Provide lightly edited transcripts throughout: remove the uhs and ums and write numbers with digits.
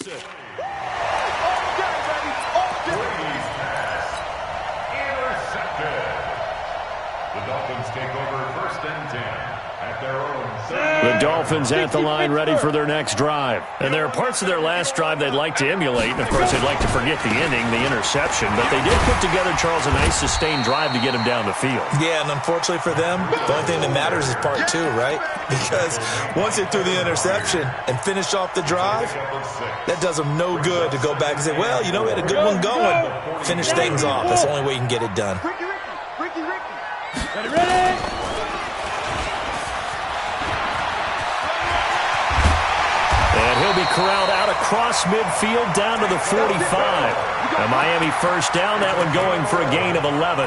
it. The Dolphins take over 1st and 10 at their own. The Dolphins at the line ready for their next drive. And there are parts of their last drive they'd like to emulate. And, of course, they'd like to forget the inning, the interception. But they did put together, Charles, a nice sustained drive to get him down the field. Yeah, and unfortunately for them, the only thing that matters is part 2, right? Because once they threw the interception and finished off the drive, that does them no good to go back and say, well, you know, we had a good one going. Finish things off. That's the only way you can get it done. Ready? And he'll be corralled out across midfield down to the 45. And Miami first down, that one going for a gain of 11.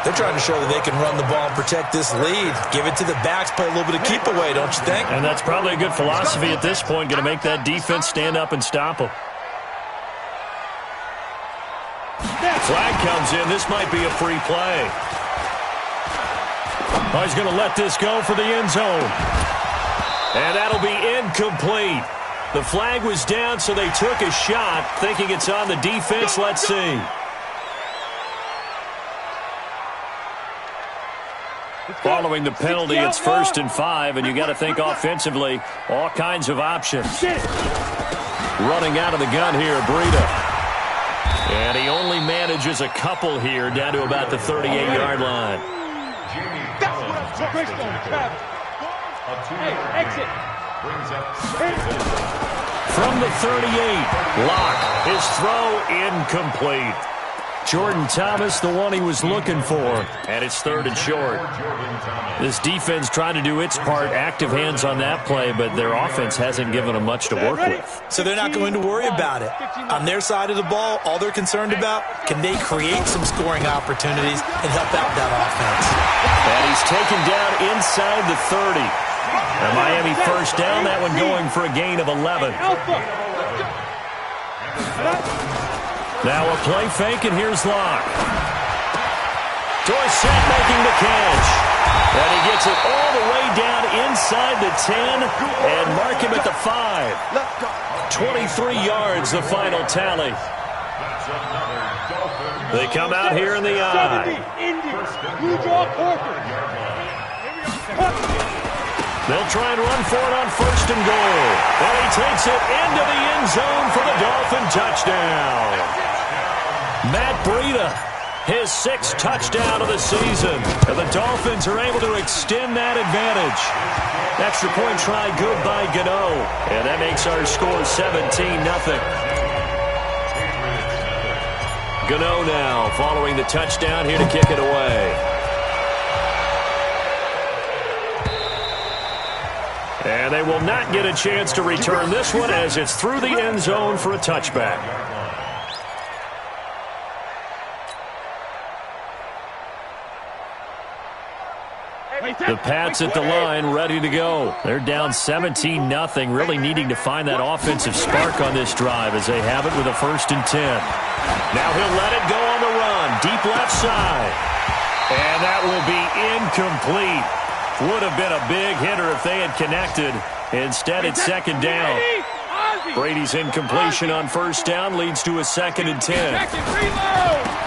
They're trying to show that they can run the ball and protect this lead. Give it to the backs, play a little bit of keep away, don't you think? And that's probably a good philosophy at this point, going to make that defense stand up and stop them. Flag comes in. This might be a free play. Oh, he's going to let this go for the end zone. And that'll be incomplete. The flag was down, so they took a shot, thinking it's on the defense. Let's see. Following the penalty, it's 1st and 5, and you got to think offensively, all kinds of options. Running out of the gun here, Breida. And he only manages a couple here, down to about the 38-yard line. Exit. From the 38, Locke, his throw incomplete. Jordan Thomas, the one he was looking for, and it's 3rd and short. This defense trying to do its part, active hands on that play, but their offense hasn't given them much to work with. So they're not going to worry about it. On their side of the ball, all they're concerned about, can they create some scoring opportunities and help out that offense? And he's taken down inside the 30. And Miami first down, that one going for a gain of 11. Now a play fake, and here's Locke. Dorsett making the catch. And he gets it all the way down inside the 10 and mark him at the 5. 23 yards, the final tally. They come out here in the eye. They'll try and run for it on 1st and goal. And he takes it into the end zone for the Dolphin touchdown. Matt Breida, his 6th touchdown of the season. And the Dolphins are able to extend that advantage. Extra point try good by Gano. And that makes our score 17-0. Gano now following the touchdown here to kick it away. And they will not get a chance to return this one as it's through the end zone for a touchback. The Pats at the line, ready to go. They're down 17-0, really needing to find that offensive spark on this drive as they have it with a 1st and 10. Now he'll let it go on the run, deep left side. And that will be incomplete. Would have been a big hitter if they had connected. Instead, it's 2nd down. Brady's incompletion on 1st down leads to a 2nd and 10.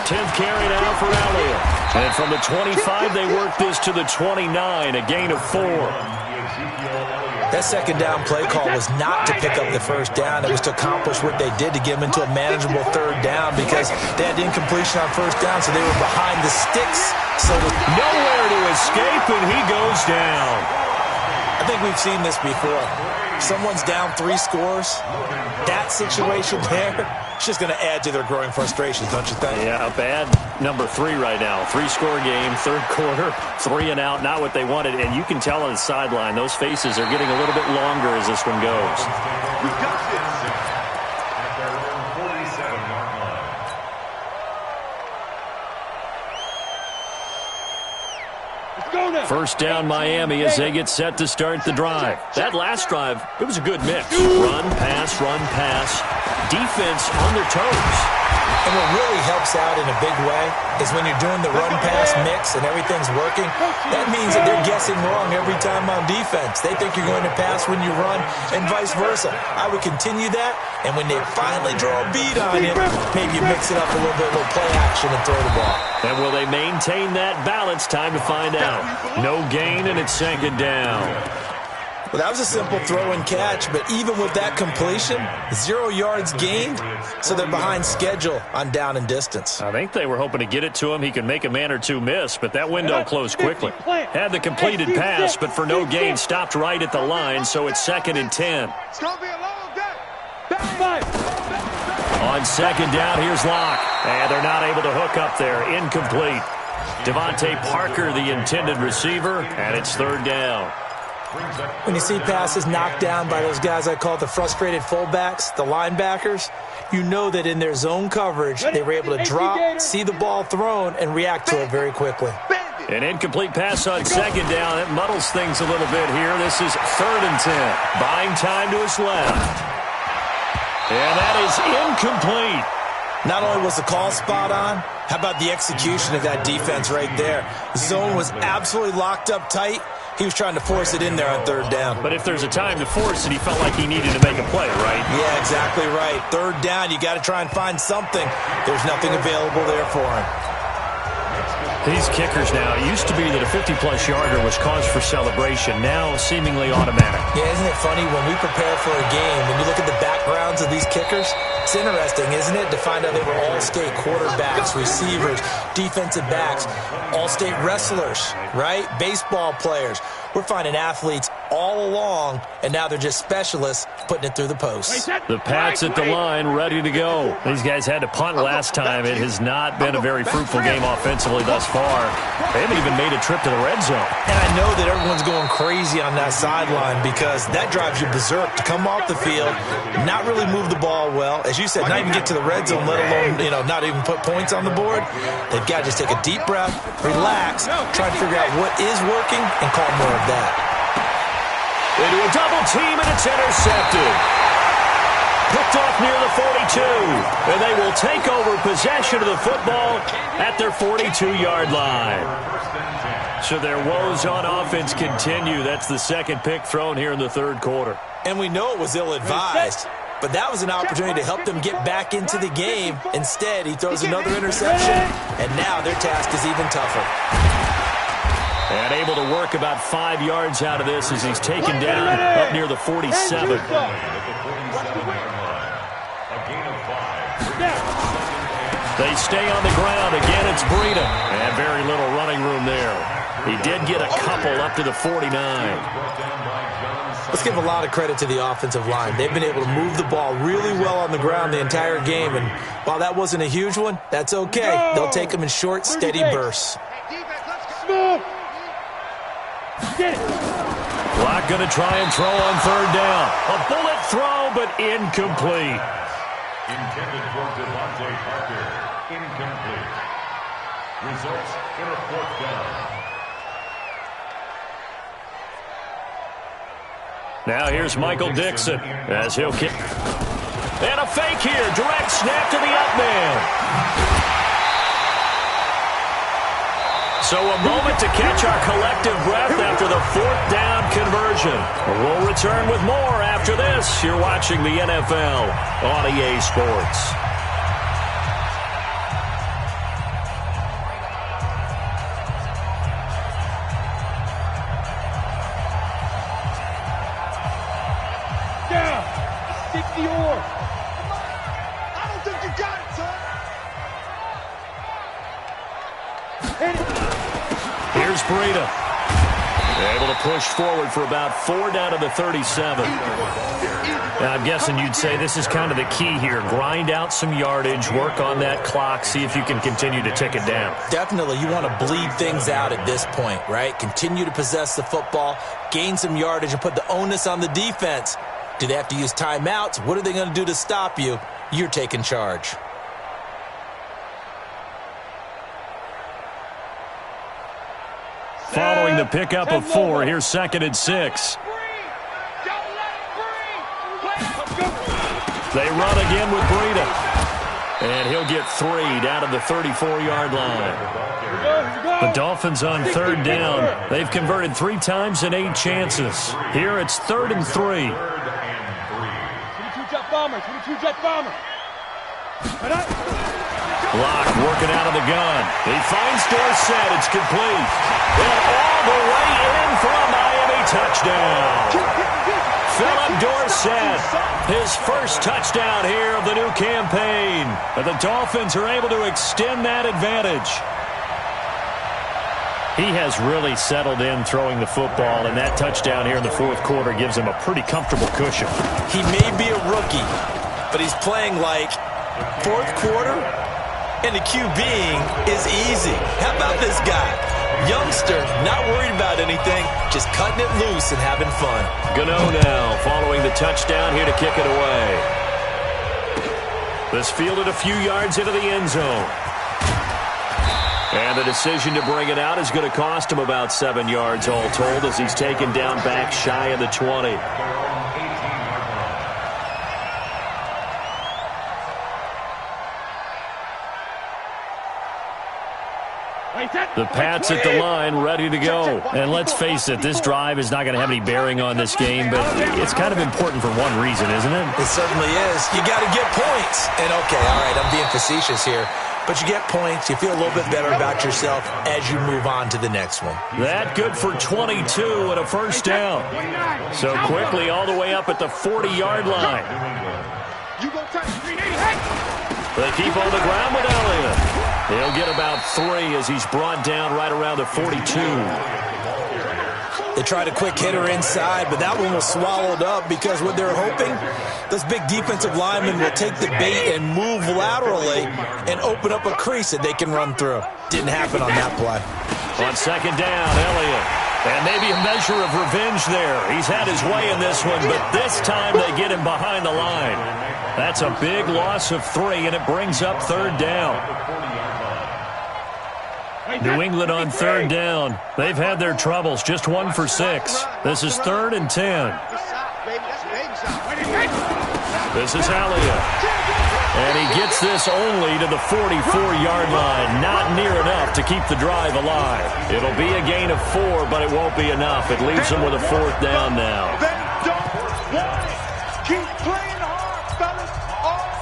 10th carry now for Elliott. And from the 25, they work this to the 29, a gain of 4. That 2nd down play call was not to pick up the 1st down. It was to accomplish what they did to get them into a manageable 3rd down because they had incompletion on 1st down, so they were behind the sticks. So nowhere to escape, and he goes down. I think we've seen this before. Someone's down 3 scores. That situation there, it's just going to add to their growing frustrations, don't you think? Yeah, a bad number 3 right now. 3-score game, 3rd quarter, 3 and out, not what they wanted. And you can tell on the sideline, those faces are getting a little bit longer as this one goes. First down Miami as they get set to start the drive. That last drive, it was a good mix. Run, pass, defense on their toes. And what really helps out in a big way is when you're doing the run-pass mix and everything's working, that means that they're guessing wrong every time on defense. They think you're going to pass when you run and vice versa. I would continue that, and when they finally draw a bead on you, maybe you mix it up a little bit, a little play action and throw the ball. And will they maintain that balance? Time to find out. No gain, and it's second down. Well, that was a simple throw and catch, but even with that completion, 0 yards gained, so they're behind schedule on down and distance. I think they were hoping to get it to him. He could make a man or two miss, but that window closed quickly. Had the completed pass, but for no gain, stopped right at the line, so it's 2nd and 10. It's going to be a long day. On second down, here's Locke. And they're not able to hook up there. Incomplete. Devontae Parker, the intended receiver, and it's 3rd down. When you see passes knocked down by those guys I call the frustrated fullbacks, the linebackers, you know that in their zone coverage, they were able to drop, see the ball thrown, and react to it very quickly. An incomplete pass on second down. That muddles things a little bit here. This is 3rd and 10. Buying time to his left. And that is incomplete. Not only was the call spot on, how about the execution of that defense right there? The zone was absolutely locked up tight. He was trying to force it in there on 3rd down. But if there's a time to force it, he felt like he needed to make a play, right? Yeah, exactly right. 3rd down, you got to try and find something. There's nothing available there for him. These kickers now, it used to be that a 50-plus yarder was cause for celebration. Now, seemingly automatic. Yeah, isn't it funny when we prepare for a game, when you look at the backgrounds of these kickers, it's interesting, isn't it, to find out they were all-state quarterbacks, receivers, defensive backs, all-state wrestlers, right? Baseball players. We're finding athletes all along, and now they're just specialists putting it through the posts. The Pats at the line, ready to go. These guys had to punt last time. It has not been a very fruitful game offensively thus far. They haven't even made a trip to the red zone. And I know that everyone's going crazy on that sideline because that drives you berserk to come off the field, not really move the ball well. As you said, not even get to the red zone, let alone, not even put points on the board. They've got to just take a deep breath, relax, try to figure out what is working, and call more of that. They do a double team, and it's intercepted. Picked off near the 42, and they will take over possession of the football at their 42-yard line. So their woes on offense continue. That's the second pick thrown here in the 3rd quarter. And we know it was ill-advised, but that was an opportunity to help them get back into the game. Instead, he throws another interception, and now their task is even tougher. And able to work about 5 yards out of this as he's taken down up near the 47. They stay on the ground. Again, it's Breida. And very little running room there. He did get a couple up to the 49. Let's give a lot of credit to the offensive line. They've been able to move the ball really well on the ground the entire game. And while that wasn't a huge one, that's okay. They'll take them in short, steady bursts. Locke going to try and throw on 3rd down. A bullet throw, but incomplete. Intended for Devontae Parker. Incomplete. Results in a 4th down. Now here's Michael Dixon as he'll kick. And a fake here. Direct snap to the up man. So a moment to catch our collective breath after the 4th down conversion. We'll return with more after this. You're watching the NFL on EA Sports. Stick the oar. I don't think you got it, son. Here's Breida. Able to push forward for about 4 down to the 37. Now, I'm guessing you'd say this is kind of the key here. Grind out some yardage, work on that clock, see if you can continue to tick it down. Definitely, you want to bleed things out at this point, right? Continue to possess the football, gain some yardage, and put the onus on the defense. Do they have to use timeouts? What are they going to do to stop you? You're taking charge. Following the pickup of 4, here's 2nd and 6. They run again with Breida. And he'll get 3 down to the 34-yard line. The Dolphins on 3rd down. They've converted 3 times in 8 chances. Here it's 3rd and 3. 22-jet bomber, 22-jet bomber. Block working out of the gun. He finds Dorsett. It's complete. And all the way in for a Miami touchdown. Philip Dorsett, his first touchdown here of the new campaign. But the Dolphins are able to extend that advantage. He has really settled in throwing the football, and that touchdown here in the 4th quarter gives him a pretty comfortable cushion. He may be a rookie, but he's playing like 4th quarter, and the QBing is easy. How about this guy? Youngster, not worried about anything, just cutting it loose and having fun. Gano now following the touchdown here to kick it away. This fielded a few yards into the end zone. And the decision to bring it out is going to cost him about 7 yards all told as he's taken down back shy of the 20. The Pats at the line, ready to go. And let's face it, this drive is not going to have any bearing on this game, but it's kind of important for one reason, isn't it? It certainly is. You got to get points. And, okay, all right, I'm being facetious here. But you get points, you feel a little bit better about yourself as you move on to the next one. That good for 22 and a first down. So quickly all the way up at the 40-yard line. They keep on the ground with Elliott. He'll get about 3 as he's brought down right around the 42. They tried a quick hitter inside, but that one was swallowed up because what they're hoping, those big defensive linemen will take the bait and move laterally and open up a crease that they can run through. Didn't happen on that play. On 2nd down, Elliott. And maybe a measure of revenge there. He's had his way in this one, but this time they get him behind the line. That's a big loss of 3, and it brings up 3rd down. New England on 3rd down. They've had their troubles, just 1 for 6. This is 3rd and 10. This is Elliott. And he gets this only to the 44-yard line. Not near enough to keep the drive alive. It'll be a gain of 4, but it won't be enough. It leaves them with a 4th down now. Keep playing hard, fellas.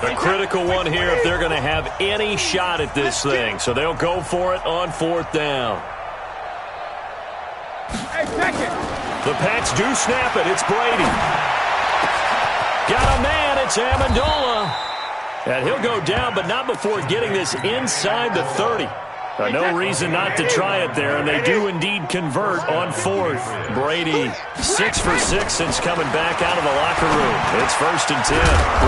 A critical one here if they're going to have any shot at this thing. So they'll go for it on 4th down. The Pats do snap it. It's Brady. Got a man. It's Amendola. And he'll go down, but not before getting this inside the 30. No reason not to try it there, and they do indeed convert on 4th. Brady, 6 for 6 since coming back out of the locker room. It's 1st and 10.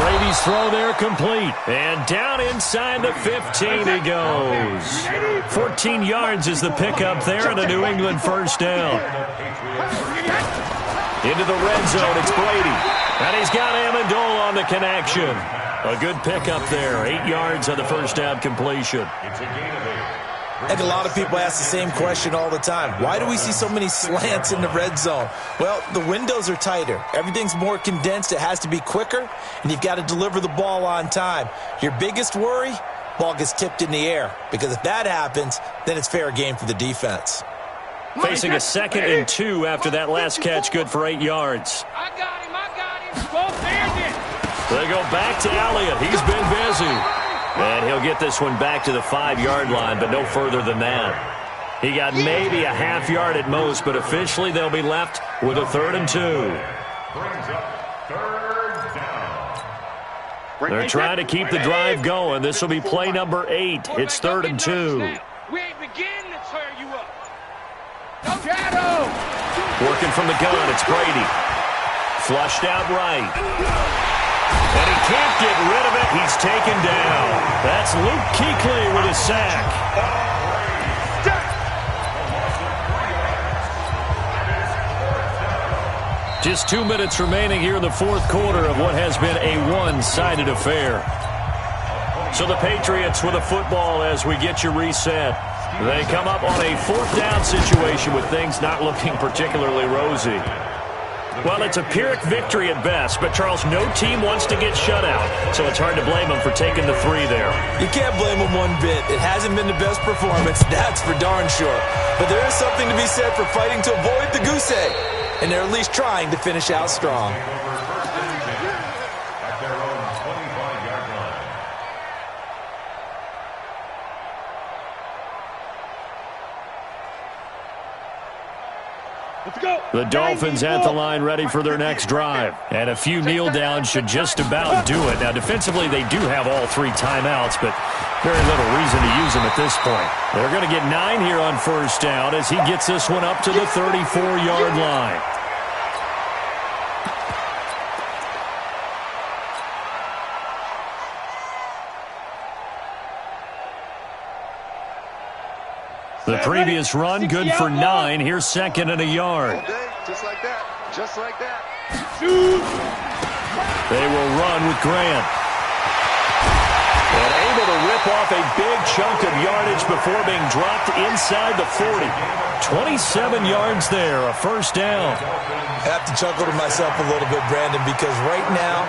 Brady's throw there complete. And down inside the 15 he goes. 14 yards is the pickup there, and a New England first down. Into the red zone, it's Brady. And he's got Amendola on the connection. A good pickup there. 8 yards on the first down completion. I think a lot of people ask the same question all the time. Why do we see so many slants in the red zone? Well, the windows are tighter. Everything's more condensed. It has to be quicker, and you've got to deliver the ball on time. Your biggest worry, ball gets tipped in the air. Because if that happens, then it's fair game for the defense. Facing a 2nd and 2 after that last catch, good for 8 yards. I got him. Go there, then. They go back to Elliott. He's been busy. And he'll get this one back to the 5-yard line, but no further than that. He got maybe a half yard at most, but officially they'll be left with a 3rd and 2. They're trying to keep the drive going. This will be play number 8. It's 3rd and 2. We ain't beginning to tear you up. No shadow. Working from the gun, it's Brady. Flushed out right. And he can't get rid of it. He's taken down. That's Luke Kuechly with a sack. Just 2 minutes remaining here in the 4th quarter of what has been a one-sided affair. So the Patriots with a football as we get you reset. They come up on a 4th down situation with things not looking particularly rosy. Well, it's a Pyrrhic victory at best, but, Charles, no team wants to get shut out, so it's hard to blame them for taking the 3 there. You can't blame them one bit. It hasn't been the best performance, that's for darn sure. But there is something to be said for fighting to avoid the goose egg, and they're at least trying to finish out strong. At their own 25-yard line. Let's go. The Dolphins at the line ready for their next drive. And a few kneel downs should just about do it. Now, defensively, they do have all 3 timeouts, but very little reason to use them at this point. They're going to get 9 here on first down as he gets this one up to the 34-yard line. The previous run, good for 9. Here's second and a yard. Just like that. Just like that. They will run with Grant. And able to rip off a big chunk of yardage before being dropped inside the 40. 27 yards there, a first down. I have to chuckle to myself a little bit, Brandon, because right now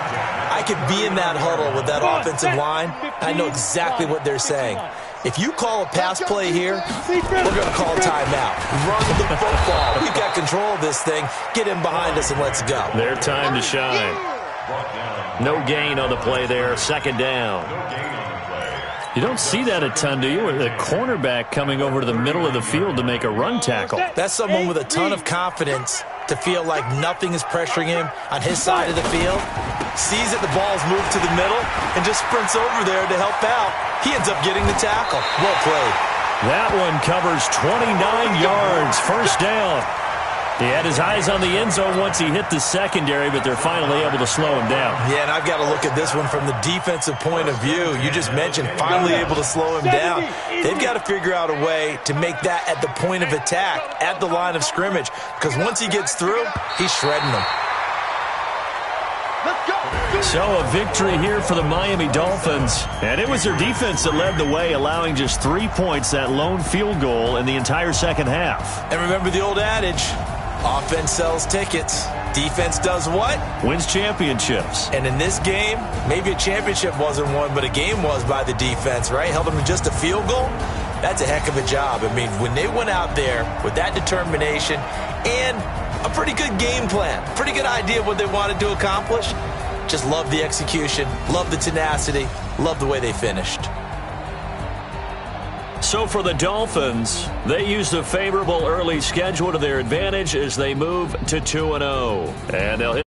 I could be in that huddle with that offensive line. I know exactly what they're saying. If you call a pass play here, we're going to call a timeout. Run the football. We've got control of this thing. Get in behind us and let's go. Their time to shine. No gain on the play there. Second down. You don't see that a ton, do you? The cornerback coming over to the middle of the field to make a run tackle. That's someone with a ton of confidence to feel like nothing is pressuring him on his side of the field. Sees that the ball's moved to the middle and just sprints over there to help out. He ends up getting the tackle. Well played. That one covers 29 yards. First down. He had his eyes on the end zone once he hit the secondary, but they're finally able to slow him down. Yeah, and I've got to look at this one from the defensive point of view. You just mentioned finally able to slow him down. They've got to figure out a way to make that at the point of attack, at the line of scrimmage, because once he gets through, he's shredding them. So a victory here for the Miami Dolphins. And it was their defense that led the way, allowing just 3 points, that lone field goal in the entire second half. And remember the old adage, offense sells tickets. Defense does what? Wins championships. And in this game, maybe a championship wasn't won, but a game was by the defense, right? Held them to just a field goal. That's a heck of a job. I mean, when they went out there with that determination and a pretty good game plan, pretty good idea of what they wanted to accomplish, just love the execution, love the tenacity, love the way they finished. So for the Dolphins, they used a favorable early schedule to their advantage as they move to 2-0. And they'll hit